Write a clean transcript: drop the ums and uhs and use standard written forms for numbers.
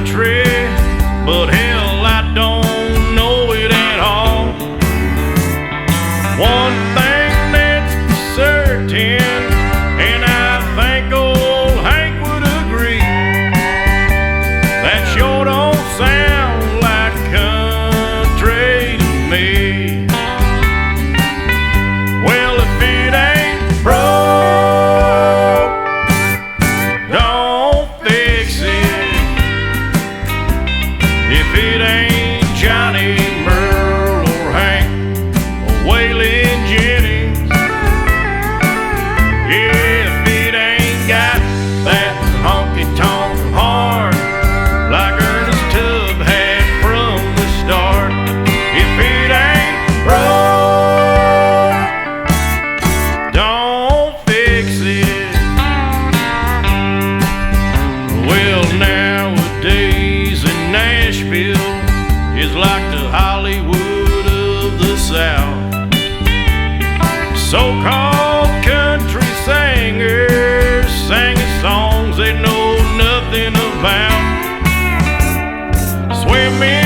country, but hell, I don't know it at all. One thing that's for certain, and I think old Hank would agree, that sure don't sound like country to me. Well, if it ain't broke, don't fix it. If it ain't Johnny, Merle, or Hank, or Waylon Jennings, yeah, if it ain't got that honky-tonk heart like Ernest Tubb had from the start, if it ain't broke, don't fix it. Well, nowadays in Nashville is like the Hollywood of the South. So-called country singers singing songs they know nothing about. Swimming